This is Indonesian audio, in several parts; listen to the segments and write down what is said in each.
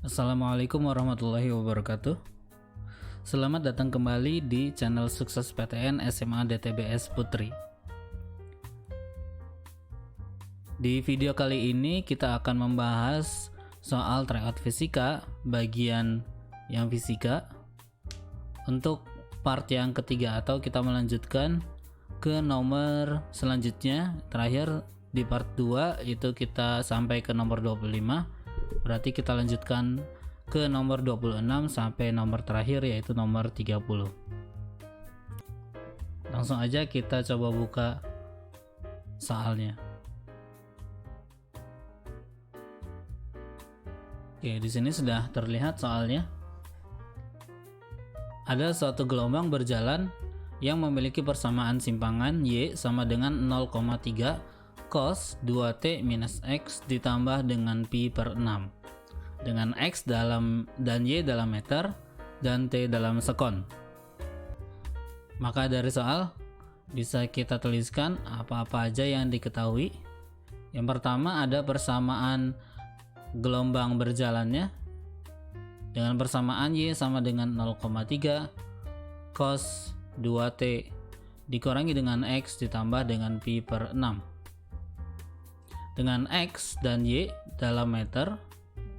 Assalamualaikum warahmatullahi wabarakatuh. Selamat datang kembali di channel Sukses PTN SMA DTBS Putri. Di video kali ini kita akan membahas soal tryout fisika bagian yang fisika untuk part yang ketiga, atau kita melanjutkan ke nomor selanjutnya. Terakhir di part 2 itu kita sampai ke nomor 25. Berarti kita lanjutkan ke nomor 26 sampai nomor terakhir, yaitu nomor 30. Langsung aja kita coba buka soalnya. Oke, di sini sudah terlihat soalnya. Ada suatu gelombang berjalan yang memiliki persamaan simpangan Y sama dengan 0,3 cos 2T minus X ditambah dengan Pi per 6 dengan X dalam dan Y dalam meter dan T dalam sekon. Maka dari soal bisa kita tuliskan apa-apa aja yang diketahui. Yang pertama ada persamaan gelombang berjalannya dengan persamaan Y sama dengan 0,3 cos 2T dikurangi dengan X ditambah dengan Pi per 6 dengan X dan Y dalam meter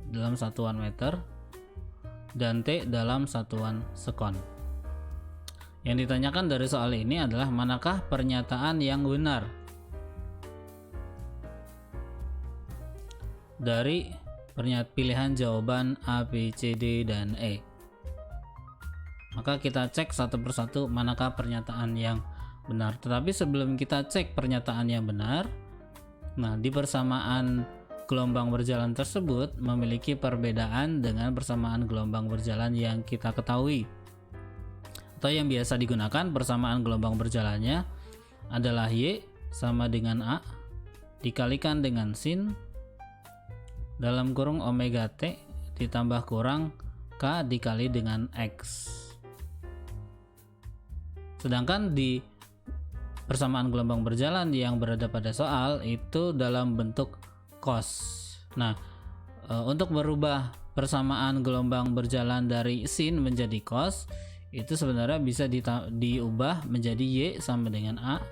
dalam satuan meter dan T dalam satuan sekon. Yang ditanyakan dari soal ini adalah manakah pernyataan yang benar dari pilihan jawaban A, B, C, D, dan E. Maka kita cek satu persatu manakah pernyataan yang benar. Tetapi sebelum kita cek pernyataan yang benar, nah, di persamaan gelombang berjalan tersebut memiliki perbedaan dengan persamaan gelombang berjalan yang kita ketahui. Atau yang biasa digunakan, persamaan gelombang berjalannya adalah Y sama dengan A dikalikan dengan sin dalam kurung omega T ditambah kurang K dikali dengan X. Sedangkan di persamaan gelombang berjalan yang berada pada soal itu dalam bentuk cos. Nah, untuk merubah persamaan gelombang berjalan dari sin menjadi cos itu sebenarnya bisa diubah menjadi Y sama dengan A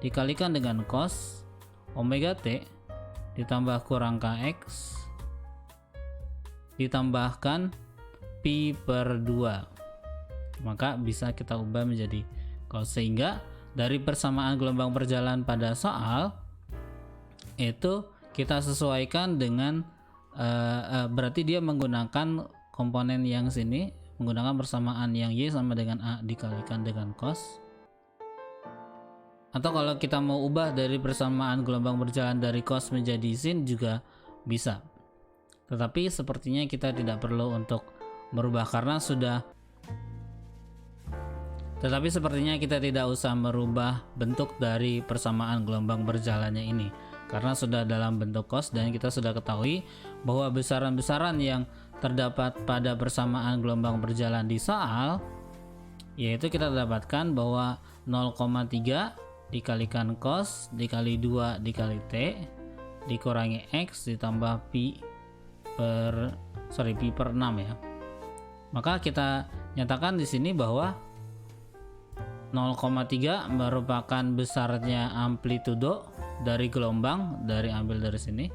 dikalikan dengan cos omega T ditambah kurang KX ditambahkan Pi per 2. Maka bisa kita ubah menjadi cos, sehingga dari persamaan gelombang berjalan pada soal itu kita sesuaikan dengan berarti dia menggunakan komponen yang sini, menggunakan persamaan yang Y sama dengan A dikalikan dengan cos. Atau kalau kita mau ubah dari persamaan gelombang berjalan dari cos menjadi sin juga bisa. Tetapi sepertinya kita tidak perlu untuk merubah karena sepertinya kita tidak usah merubah bentuk dari persamaan gelombang berjalannya ini karena sudah dalam bentuk cos, dan kita sudah ketahui bahwa besaran-besaran yang terdapat pada persamaan gelombang berjalan di soal yaitu kita dapatkan bahwa 0,3 dikalikan cos dikali 2 dikali T dikurangi X ditambah Pi per 6 ya. Maka kita nyatakan di sini bahwa 0,3 merupakan besarnya amplitudo dari gelombang, ambil dari sini.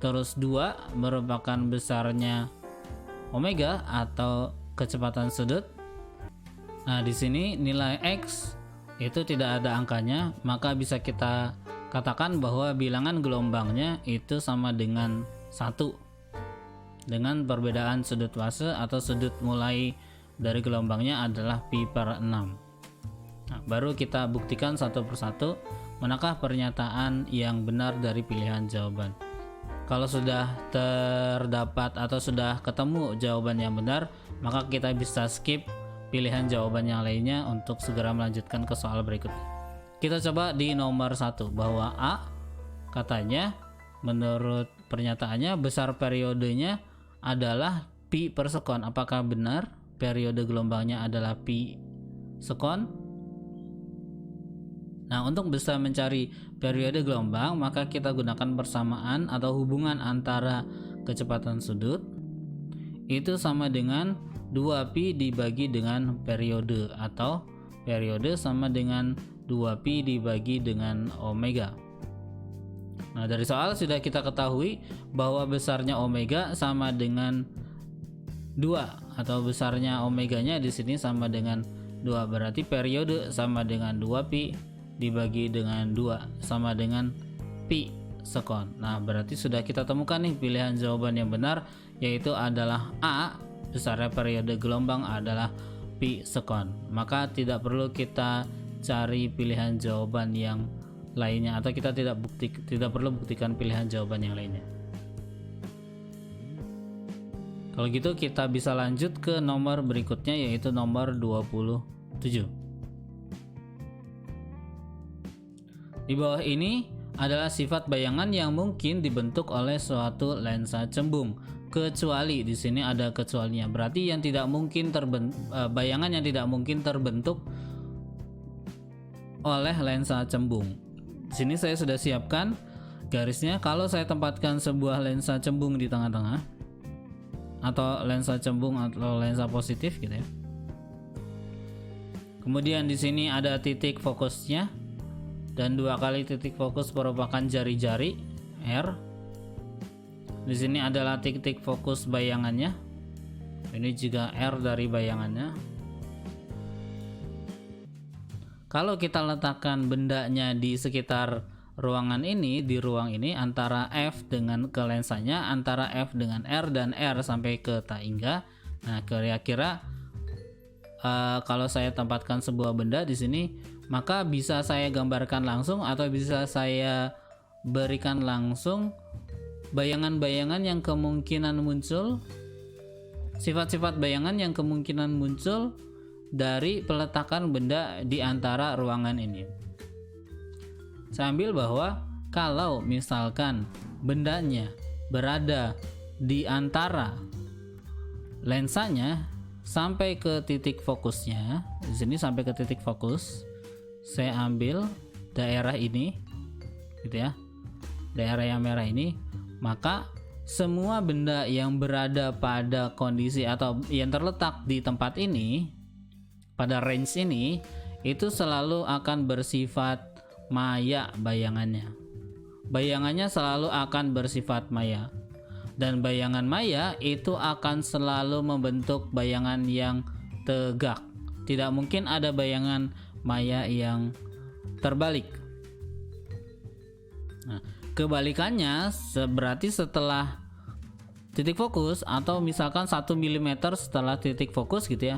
Terus 2 merupakan besarnya omega atau kecepatan sudut. Nah, di sini nilai X itu tidak ada angkanya, maka bisa kita katakan bahwa bilangan gelombangnya itu sama dengan 1 dengan perbedaan sudut fase atau sudut mulai dari gelombangnya adalah Pi per 6. Nah, baru kita buktikan satu persatu manakah pernyataan yang benar dari pilihan jawaban. Kalau sudah terdapat atau sudah ketemu jawaban yang benar, maka kita bisa skip pilihan jawaban yang lainnya untuk segera melanjutkan ke soal berikutnya. Kita coba di nomor 1 bahwa A katanya menurut pernyataannya besar periodenya adalah Pi per sekon. Apakah benar periode gelombangnya adalah Pi sekon? Nah, untuk bisa mencari periode gelombang, maka kita gunakan persamaan atau hubungan antara kecepatan sudut itu sama dengan 2pi dibagi dengan periode, atau periode sama dengan 2pi dibagi dengan omega. Nah, dari soal sudah kita ketahui bahwa besarnya omega sama dengan 2, atau besarnya omeganya di sini sama dengan 2. Berarti periode sama dengan 2pi dibagi dengan 2 sama dengan pi sekon. Nah, berarti sudah kita temukan nih pilihan jawaban yang benar, yaitu adalah A, besarnya periode gelombang adalah pi sekon. Maka tidak perlu kita cari pilihan jawaban yang lainnya, atau kita tidak perlu buktikan pilihan jawaban yang lainnya. Kalau gitu kita bisa lanjut ke nomor berikutnya, yaitu nomor 27. Di bawah ini adalah sifat bayangan yang mungkin dibentuk oleh suatu lensa cembung, kecuali di sini ada kecualinya. Berarti yang tidak mungkin bayangan yang tidak mungkin terbentuk oleh lensa cembung. Di sini saya sudah siapkan garisnya. Kalau saya tempatkan sebuah lensa cembung di tengah-tengah, atau lensa cembung atau lensa positif gitu ya. Kemudian di sini ada titik fokusnya, dan 2 kali titik fokus merupakan jari-jari R. Di sini adalah titik fokus bayangannya. Ini juga R dari bayangannya. Kalau kita letakkan bendanya di sekitar ruangan ini, di ruang ini, antara F dengan ke lensanya, antara F dengan R, dan R sampai ke tak hingga. Nah, kira-kira kalau saya tempatkan sebuah benda di sini, maka bisa saya gambarkan langsung atau bisa saya berikan langsung bayangan-bayangan yang kemungkinan muncul, sifat-sifat bayangan yang kemungkinan muncul dari peletakan benda di antara ruangan ini. Saya ambil bahwa kalau misalkan bendanya berada di antara lensanya sampai ke titik fokusnya, di sini sampai ke titik fokus, saya ambil daerah ini, gitu ya, daerah yang merah ini, maka semua benda yang berada pada kondisi atau yang terletak di tempat ini, pada range ini, itu selalu akan bersifat maya bayangannya. Bayangannya selalu akan bersifat maya. Dan bayangan maya itu akan selalu membentuk bayangan yang tegak. Tidak mungkin ada bayangan maya yang terbalik. Nah, kebalikannya berarti setelah titik fokus, atau misalkan 1 mm setelah titik fokus gitu ya,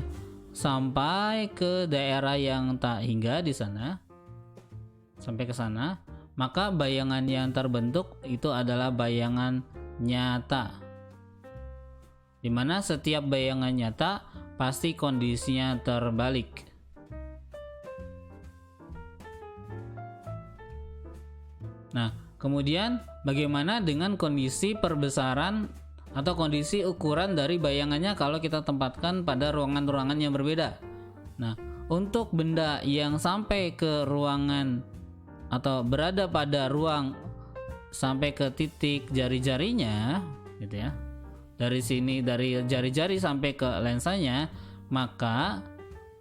sampai ke daerah yang tak hingga di sana, sampai ke sana, maka bayangan yang terbentuk itu adalah bayangan nyata, dimana setiap bayangan nyata pasti kondisinya terbalik. Nah, kemudian bagaimana dengan kondisi perbesaran atau kondisi ukuran dari bayangannya kalau kita tempatkan pada ruangan-ruangan yang berbeda? Nah, untuk benda yang sampai ke ruangan atau berada pada ruang sampai ke titik jari-jarinya gitu ya, dari sini, dari jari-jari sampai ke lensanya, maka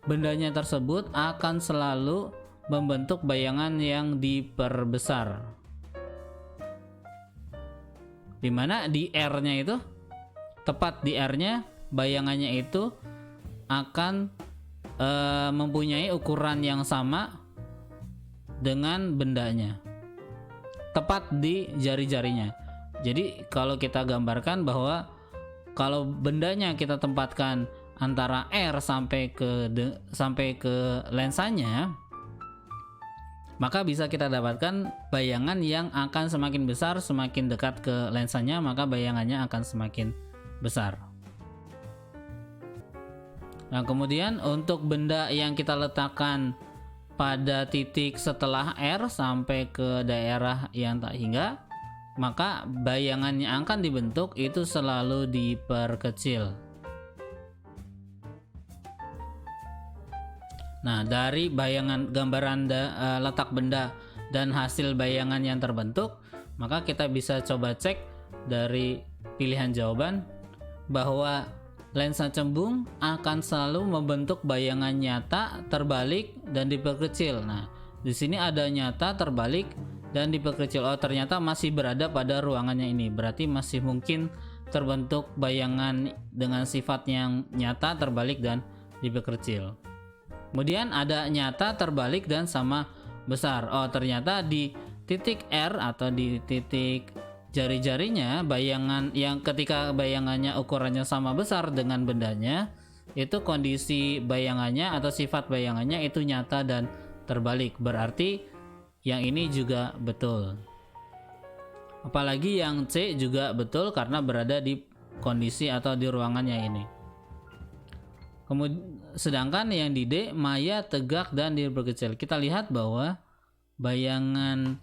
bendanya tersebut akan selalu membentuk bayangan yang diperbesar, dimana di R-nya itu, tepat di R-nya, bayangannya itu akan mempunyai ukuran yang sama dengan bendanya, tepat di jari-jarinya. Jadi kalau kita gambarkan bahwa kalau bendanya kita tempatkan antara R sampai ke lensanya, maka bisa kita dapatkan bayangan yang akan semakin besar semakin dekat ke lensanya, maka bayangannya akan semakin besar. Nah, kemudian untuk benda yang kita letakkan pada titik setelah R sampai ke daerah yang tak hingga, maka bayangan yang akan dibentuk itu selalu diperkecil. Nah, dari bayangan gambaran letak benda dan hasil bayangan yang terbentuk, maka kita bisa coba cek dari pilihan jawaban bahwa lensa cembung akan selalu membentuk bayangan nyata terbalik dan diperkecil. Nah, di sini ada nyata terbalik dan diperkecil. Oh, ternyata masih berada pada ruangannya ini. Berarti masih mungkin terbentuk bayangan dengan sifat yang nyata terbalik dan diperkecil. Kemudian ada nyata terbalik dan sama besar. Oh, ternyata di titik R atau di titik jari-jarinya, bayangan yang ketika bayangannya ukurannya sama besar dengan bendanya, itu kondisi bayangannya atau sifat bayangannya itu nyata dan terbalik. Berarti yang ini juga betul. Apalagi yang C juga betul karena berada di kondisi atau di ruangannya ini. Sedangkan yang di D, maya, tegak, dan diperkecil. Kita lihat bahwa bayangan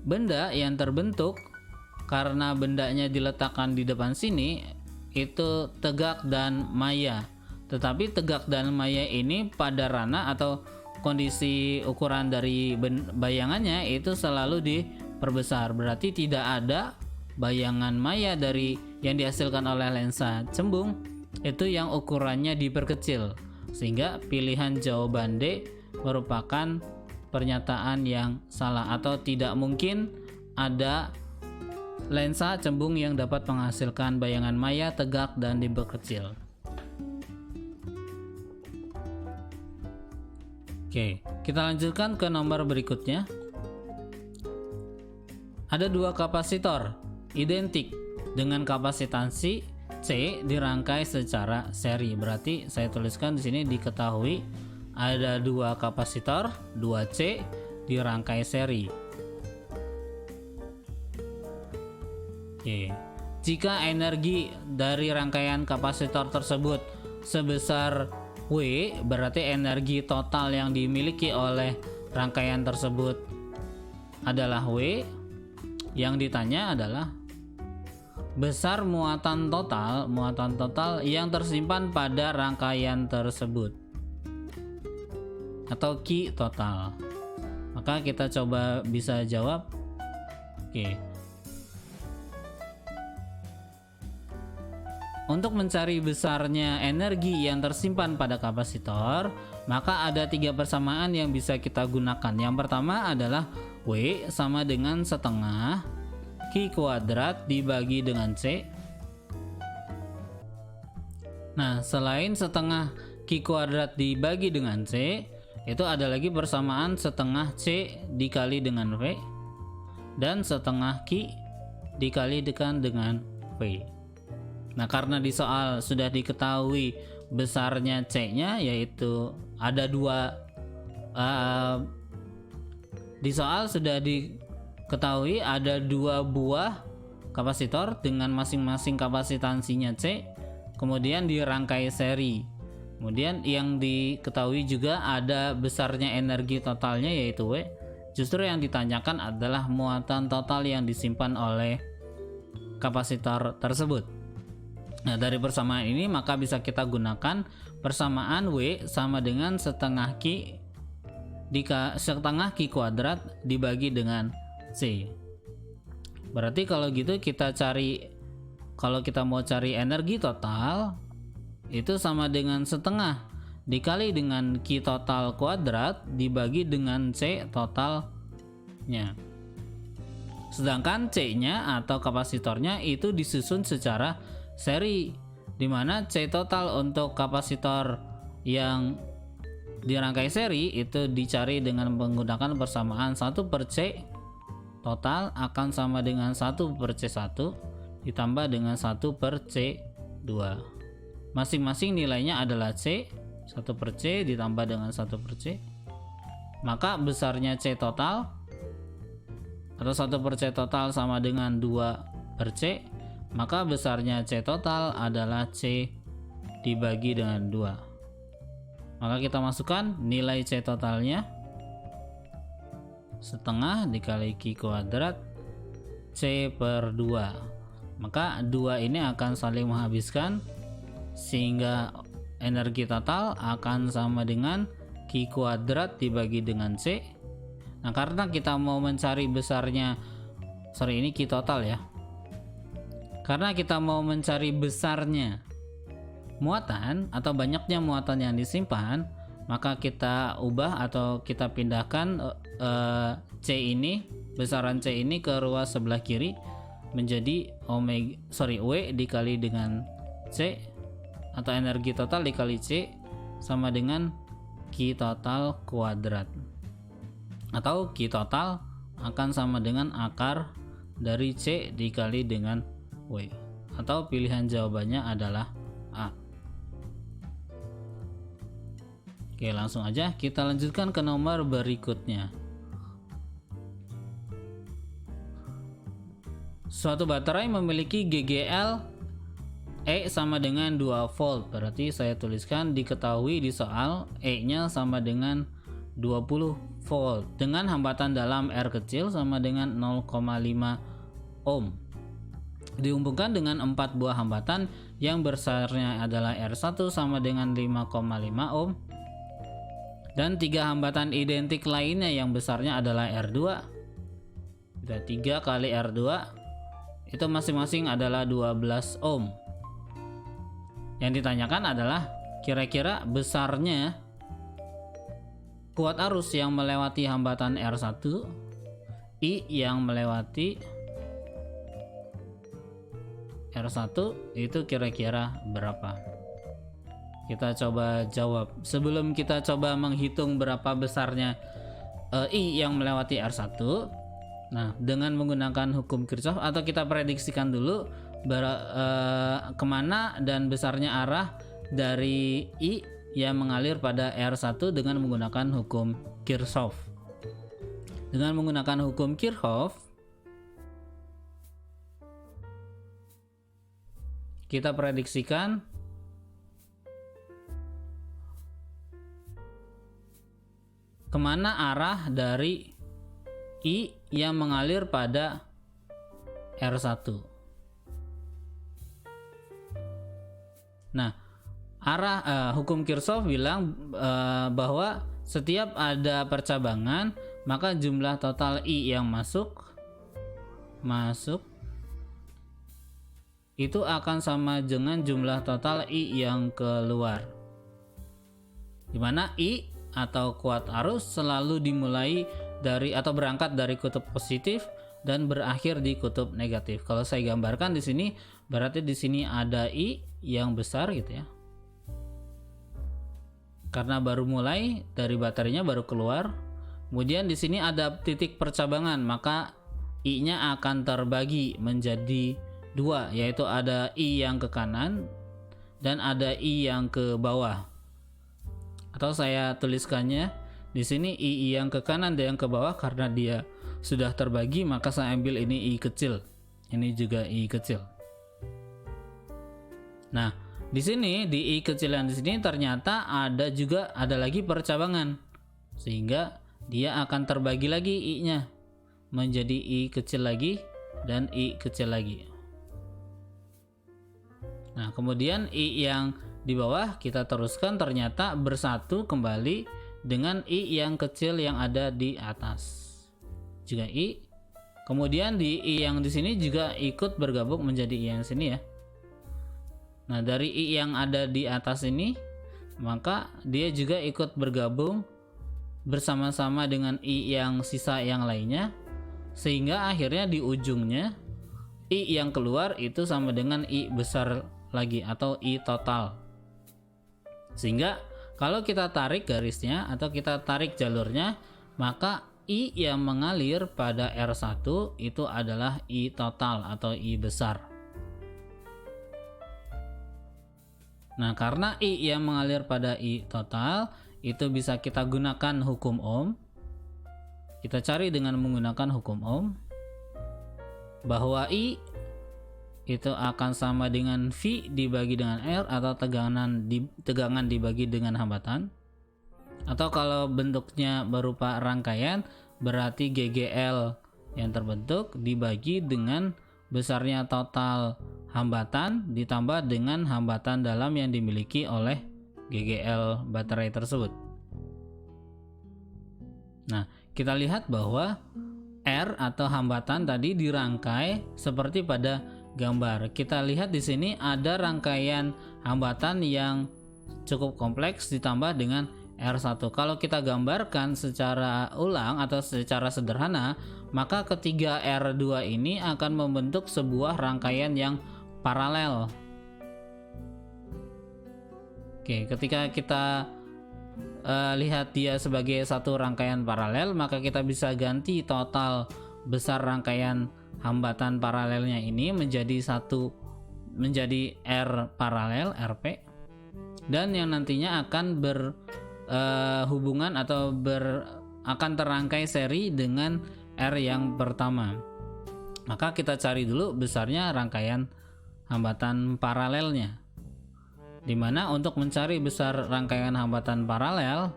benda yang terbentuk karena bendanya diletakkan di depan sini itu tegak dan maya. Tetapi tegak dan maya ini pada ranah atau kondisi ukuran dari bayangannya itu selalu diperbesar. Berarti tidak ada bayangan maya dari yang dihasilkan oleh lensa cembung itu yang ukurannya diperkecil. Sehingga pilihan jawaban D merupakan pernyataan yang salah, atau tidak mungkin ada lensa cembung yang dapat menghasilkan bayangan maya, tegak, dan diperkecil. Oke, kita lanjutkan ke nomor berikutnya. Ada dua kapasitor identik dengan kapasitansi C dirangkai secara seri. Berarti saya tuliskan di sini diketahui ada dua kapasitor 2C dirangkai seri. Oke. Jika energi dari rangkaian kapasitor tersebut sebesar W, berarti energi total yang dimiliki oleh rangkaian tersebut adalah W. Yang ditanya adalah besar muatan total yang tersimpan pada rangkaian tersebut atau Q total. Maka kita coba bisa jawab. Oke. Untuk mencari besarnya energi yang tersimpan pada kapasitor, maka ada tiga persamaan yang bisa kita gunakan. Yang pertama adalah W sama dengan setengah Q kuadrat dibagi dengan C. Nah, selain setengah Q kuadrat dibagi dengan C, itu ada lagi persamaan setengah C dikali dengan V dan setengah Q dikali dengan V. Nah, karena di soal sudah diketahui besarnya C-nya, yaitu ada dua, di soal sudah diketahui ada dua buah kapasitor dengan masing-masing kapasitansinya C, kemudian dirangkai seri. Kemudian yang diketahui juga ada besarnya energi totalnya yaitu W. Justru yang ditanyakan adalah muatan total yang disimpan oleh kapasitor tersebut. Nah, dari persamaan ini maka bisa kita gunakan persamaan W sama dengan setengah Q kuadrat dibagi dengan C. Berarti kalau gitu kalau kita mau cari energi total itu sama dengan setengah dikali dengan Q total kuadrat dibagi dengan C totalnya. Sedangkan C-nya atau kapasitornya itu disusun secara seri, di mana C total untuk kapasitor yang dirangkai seri itu dicari dengan menggunakan persamaan 1/C total akan sama dengan 1/C1 ditambah dengan 1/C2. Masing-masing nilainya adalah C, 1/C ditambah dengan 1/C. Maka besarnya C total atau 1/C total sama dengan 2/C. Maka besarnya C total adalah C dibagi dengan 2. Maka kita masukkan nilai C totalnya setengah dikali Q kuadrat C/2. Maka 2 ini akan saling menghabiskan sehingga energi total akan sama dengan Q kuadrat dibagi dengan C. Nah, karena kita mau mencari besarnya, ini Q total ya. Karena kita mau mencari besarnya muatan atau banyaknya muatan yang disimpan, maka kita ubah atau kita pindahkan besaran C ini ke ruas sebelah kiri menjadi W dikali dengan C atau energi total dikali C sama dengan Q total kuadrat, atau Q total akan sama dengan akar dari C dikali dengan W, atau pilihan jawabannya adalah A. Oke, langsung aja kita lanjutkan ke nomor berikutnya. Suatu baterai memiliki GGL E sama dengan 2 volt. Berarti saya tuliskan diketahui di soal E-nya sama dengan 20 volt dengan hambatan dalam R kecil sama dengan 0,5 ohm. Dihubungkan dengan 4 buah hambatan yang besarnya adalah R1 sama dengan 5,5 ohm dan 3 hambatan identik lainnya yang besarnya adalah R2. Kita 3 kali R2 itu masing-masing adalah 12 ohm. Yang ditanyakan adalah kira-kira besarnya kuat arus yang melewati hambatan R1, I yang melewati R1 itu kira-kira berapa? Kita coba jawab. Sebelum kita coba menghitung berapa besarnya I yang melewati R1, nah dengan menggunakan hukum Kirchhoff, atau kita prediksikan dulu kemana dan besarnya arah dari I yang mengalir pada R1 dengan menggunakan hukum Kirchhoff. Dengan menggunakan hukum Kirchhoff, kita prediksikan kemana arah dari I yang mengalir pada R1. Nah, hukum Kirchhoff bilang bahwa setiap ada percabangan, maka jumlah total I yang masuk itu akan sama dengan jumlah total I yang keluar. Dimana I atau kuat arus selalu dimulai dari atau berangkat dari kutub positif dan berakhir di kutub negatif. Kalau saya gambarkan di sini, berarti di sini ada I yang besar gitu ya. Karena baru mulai dari baterainya baru keluar. Kemudian di sini ada titik percabangan, maka I-nya akan terbagi menjadi 2, yaitu ada I yang ke kanan dan ada I yang ke bawah. Atau saya tuliskannya di sini I yang ke kanan dan yang ke bawah, karena dia sudah terbagi maka saya ambil ini I kecil. Ini juga I kecil. Nah, di sini di I kecil yang di sini ternyata ada lagi percabangan. Sehingga dia akan terbagi lagi I-nya menjadi I kecil lagi dan I kecil lagi. Nah, kemudian I yang di bawah kita teruskan ternyata bersatu kembali dengan I yang kecil yang ada di atas. Juga I. Kemudian di I yang di sini juga ikut bergabung menjadi I yang sini ya. Nah, dari I yang ada di atas ini, maka dia juga ikut bergabung bersama-sama dengan I yang sisa yang lainnya, sehingga akhirnya di ujungnya I yang keluar itu sama dengan I besar lagi atau I total. Sehingga kalau kita tarik garisnya atau kita tarik jalurnya, maka I yang mengalir pada R1 itu adalah I total atau I besar. Nah, karena I yang mengalir pada I total itu bisa kita gunakan hukum Ohm. Kita cari dengan menggunakan hukum Ohm bahwa I itu akan sama dengan V dibagi dengan R atau tegangan dibagi dengan hambatan. Atau kalau bentuknya berupa rangkaian, berarti GGL yang terbentuk dibagi dengan besarnya total hambatan ditambah dengan hambatan dalam yang dimiliki oleh GGL baterai tersebut. Nah, kita lihat bahwa R atau hambatan tadi dirangkai seperti pada gambar. Kita lihat di sini ada rangkaian hambatan yang cukup kompleks ditambah dengan R1. Kalau kita gambarkan secara ulang atau secara sederhana, maka ketiga R2 ini akan membentuk sebuah rangkaian yang paralel. Oke, ketika kita lihat dia sebagai satu rangkaian paralel, maka kita bisa ganti total besar rangkaian hambatan paralelnya ini menjadi R paralel RP, dan yang nantinya akan berhubungan atau akan terangkai seri dengan R yang pertama. Maka kita cari dulu besarnya rangkaian hambatan paralelnya, dimana untuk mencari besar rangkaian hambatan paralel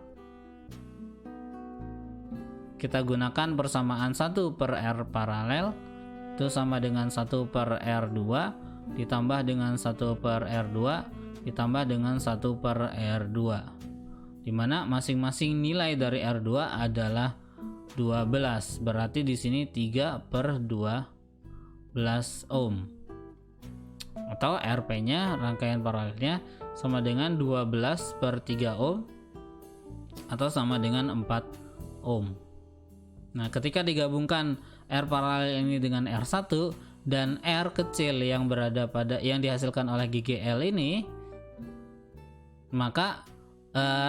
kita gunakan persamaan 1 per R paralel itu sama dengan 1 per R2 ditambah dengan 1 per R2 ditambah dengan 1 per R2, dimana masing-masing nilai dari R2 adalah 12. Berarti di sini 3 per 12 ohm, atau RP-nya rangkaian paralelnya sama dengan 12 per 3 ohm atau sama dengan 4 ohm. Nah, ketika digabungkan R paralel ini dengan R1 dan R kecil yang dihasilkan oleh GGL ini, maka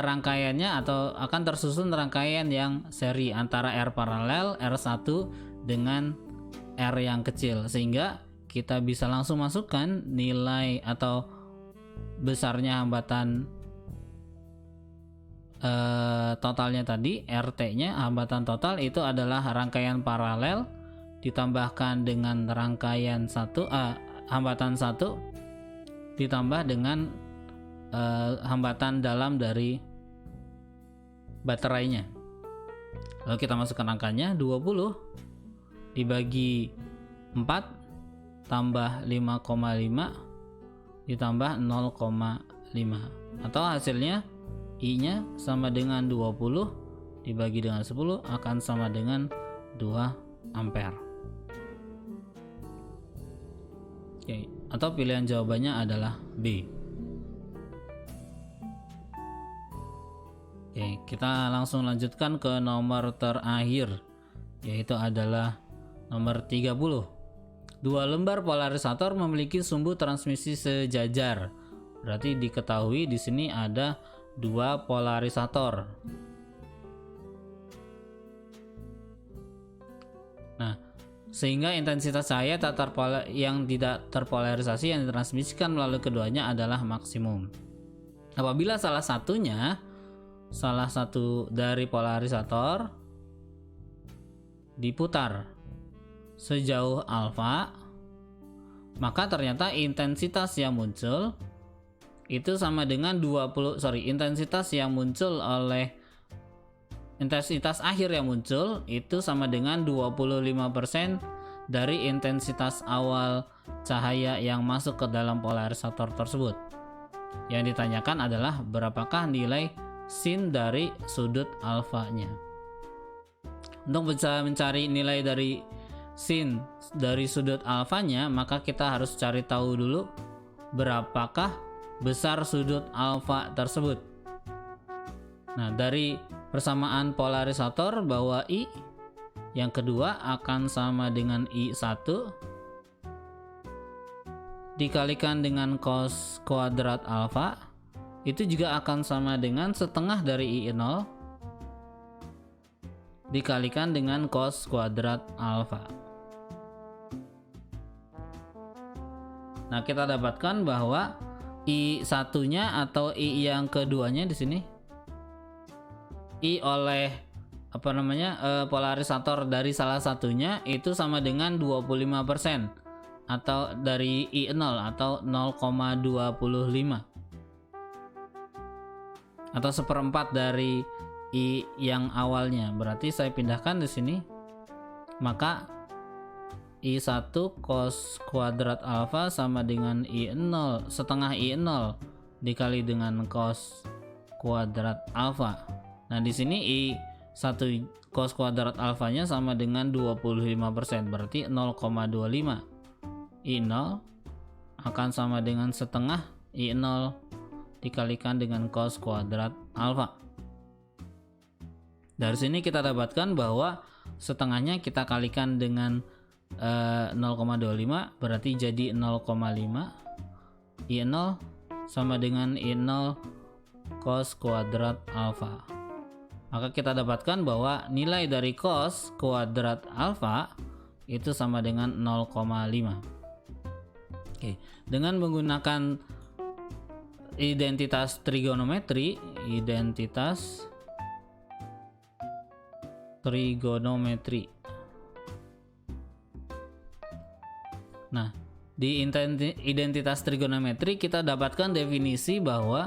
rangkaiannya atau akan tersusun rangkaian yang seri antara R paralel R1 dengan R yang kecil, sehingga kita bisa langsung masukkan nilai atau besarnya hambatan totalnya tadi, RT-nya hambatan total itu adalah rangkaian paralel ditambahkan dengan rangkaian hambatan 1 ditambah dengan hambatan dalam dari baterainya. Lalu kita masukkan angkanya, 20 dibagi 4 tambah 5,5 ditambah 0,5, atau hasilnya I-nya sama dengan 20 dibagi dengan 10 akan sama dengan 2 ampere. Oke, atau pilihan jawabannya adalah B. Oke, kita langsung lanjutkan ke nomor terakhir, yaitu adalah nomor 30. Dua lembar polarisator memiliki sumbu transmisi sejajar. Berarti diketahui di sini ada dua polarisator. Nah, sehingga intensitas cahaya yang tidak terpolarisasi yang ditransmisikan melalui keduanya adalah maksimum. Apabila salah satu dari polarisator diputar sejauh alfa, maka ternyata intensitas yang muncul itu sama dengan intensitas akhir yang muncul itu sama dengan 25% dari intensitas awal cahaya yang masuk ke dalam polarisator tersebut. Yang ditanyakan adalah berapakah nilai sin dari sudut alfanya. Untuk bisa mencari nilai dari sin dari sudut alfanya, maka kita harus cari tahu dulu berapakah besar sudut alfa tersebut. Nah, dari persamaan polarisator bahwa I yang kedua akan sama dengan I1 dikalikan dengan cos kuadrat alfa, itu juga akan sama dengan setengah dari I0 dikalikan dengan cos kuadrat alfa. Nah, kita dapatkan bahwa I1-nya atau I yang keduanya di sini I oleh polarisator dari salah satunya itu sama dengan 25% atau dari I0 atau 0,25 atau seperempat dari I yang awalnya. Berarti saya pindahkan di sini, maka I1 cos kuadrat alfa sama dengan I0 setengah I0 dikali dengan cos kuadrat alfa. Nah, di sini I1 cos kuadrat alfanya sama dengan 25%, berarti 0,25. I0 akan sama dengan setengah I0 dikalikan dengan cos kuadrat alfa. Dari sini kita dapatkan bahwa setengahnya kita kalikan dengan 0,25 berarti jadi 0,5. I0 sama dengan I0 cos kuadrat alfa. Maka kita dapatkan bahwa nilai dari cos kuadrat alfa itu sama dengan 0,5. Oke, dengan menggunakan identitas trigonometri, Nah, di identitas trigonometri kita dapatkan definisi bahwa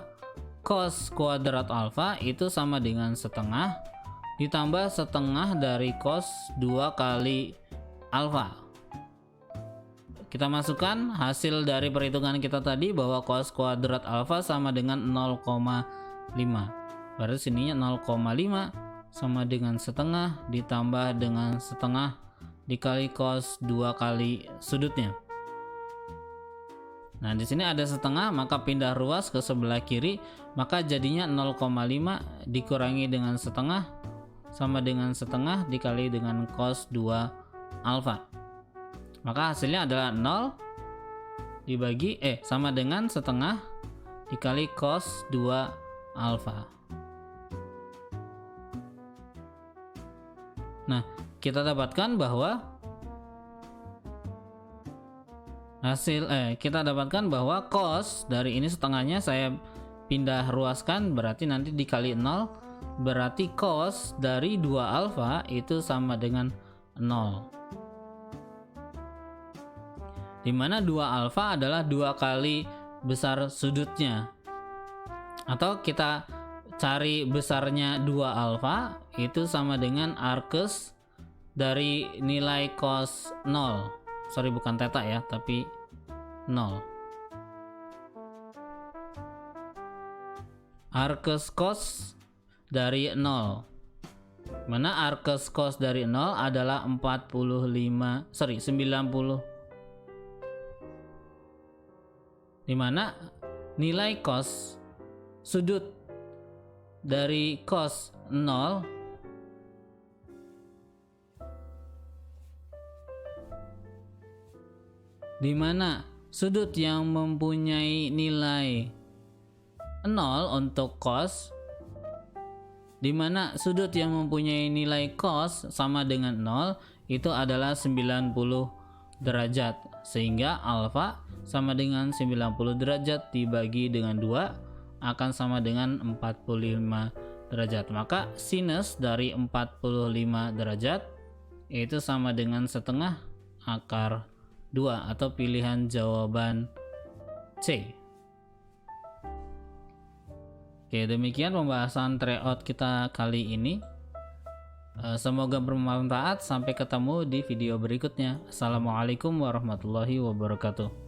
cos kuadrat alfa itu sama dengan setengah ditambah setengah dari cos 2 kali alfa. Kita masukkan hasil dari perhitungan kita tadi bahwa cos kuadrat alfa sama dengan 0,5. Berarti sininya 0,5 sama dengan setengah ditambah dengan setengah dikali cos 2 kali sudutnya. Nah, di sini ada setengah, maka pindah ruas ke sebelah kiri, maka jadinya 0,5 dikurangi dengan setengah sama dengan setengah dikali dengan cos 2 alfa. Maka hasilnya adalah 0 dibagi sama dengan setengah dikali cos 2 alfa. Nah, kita dapatkan bahwa cos dari ini setengahnya saya pindah ruaskan, berarti nanti dikali 0, berarti cos dari 2 alfa itu sama dengan 0. Dimana 2 alfa adalah 2 kali besar sudutnya. Atau kita cari besarnya 2 alfa itu sama dengan arcus dari nilai cos 0. Sorry, bukan theta ya, tapi 0. Arcus cos dari 0. Mana arcus cos dari 0 adalah 90. Dimana nilai cos sudut dari cos 0 dimana sudut yang mempunyai nilai 0 untuk cos, dimana sudut yang mempunyai nilai cos sama dengan 0 itu adalah 90 derajat, sehingga alfa sama dengan 90 derajat dibagi dengan 2 akan sama dengan 45 derajat. Maka sinus dari 45 derajat itu sama dengan setengah akar 2 atau pilihan jawaban C. Oke, demikian pembahasan tryout kita kali ini. Semoga bermanfaat. Sampai ketemu di video berikutnya. Assalamualaikum warahmatullahi wabarakatuh.